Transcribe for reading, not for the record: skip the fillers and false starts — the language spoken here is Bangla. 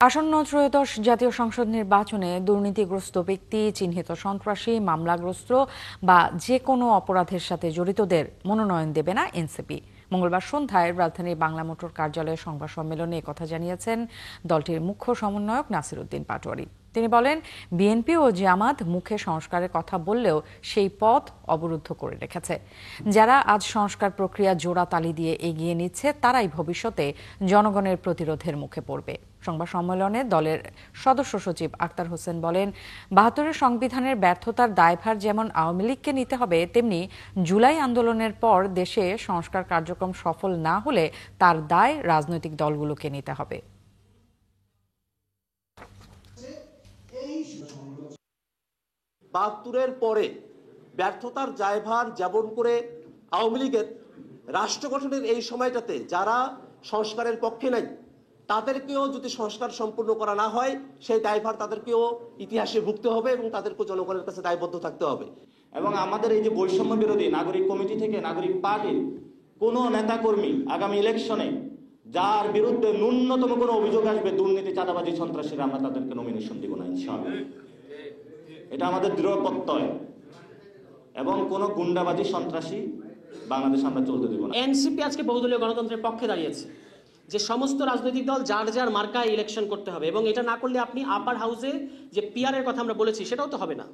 আসন্ন ত্রয়োদশ জাতীয় সংসদ নির্বাচনে দুর্নীতিগ্রস্ত ব্যক্তি, চিহ্নিত সন্ত্রাসী, মামলাগ্রস্ত বা যে কোনো অপরাধের সাথে জড়িতদের মনোনয়ন দেবে না এনসিপি। মঙ্গলবার সন্ধ্যায় রাজধানীর বাংলা মোটর কার্যালয়ে সংবাদ সম্মেলনে একথা জানিয়েছেন দলটির মুখ্য সমন্বয়ক নাসির উদ্দিন পাটোয়ারি। তিনি বলেন, বিএনপি ও জামাত মুখে সংস্কারের কথা বললেও সেই পথ অবরুদ্ধ করে রেখেছে। যারা আজ সংস্কার প্রক্রিয়া জোড়াতালি দিয়ে এগিয়ে নিচ্ছে, তারাই ভবিষ্যতে জনগণের প্রতিরোধের মুখে পড়বে। সংবাদ সম্মেলনে দলের সদস্য সচিব আক্তার হোসেন বলেন, ৭২-এর সংবিধানের ব্যর্থতার দায়ভার যেমন আওয়ামী লীগকে নিতে হবে, তেমনি জুলাই আন্দোলনের পর দেশে সংস্কার কার্যক্রম সফল না হলে তার দায় রাজনৈতিক দলগুলোকে নিতে হবে। ৭২-এর পরে ব্যর্থতার দায়ভার যেমন করে আওয়ামী লীগের, রাষ্ট্র গঠনের এই সময়টাতে যারা সংস্কারের পক্ষে নাই তাদেরকেও যদি সংস্কার সম্পূর্ণ করা না হয়, সেই দায়ভার তাদেরকেও ইতিহাসে ভুগতে হবে এবং তাদেরকেও জনগণের কাছে দায়বদ্ধ থাকতে হবে। এবং আমাদের এই যে বৈষম্য বিরোধী নাগরিক কমিটি থেকে নাগরিক পার্টির কোনো নেতাকর্মী আগামী ইলেকশনে যার বিরুদ্ধে ন্যূনতম কোনো অভিযোগ আসবে দুর্নীতি, চাঁদাবাজি, সন্ত্রাসীরা, আমরা তাদেরকে নমিনেশন দিব না ইনশাআল্লাহ। এটা আমাদের দৃঢ় প্রত্যয়। এবং কোনো গুন্ডাবাজি, সন্ত্রাসী বাংলাদেশ আমরা চলতে দিব না। এনসিপি আজকে বহুদলীয় গণতন্ত্রের পক্ষে দাঁড়িয়েছে যে সমস্ত রাজনৈতিক দল যার যার মার্কায় ইলেকশন করতে হবে, এবং এটা না করলে আপনি আপার হাউসে যে পিআর এর কথা আমরা বলেছি সেটাও তো হবে না।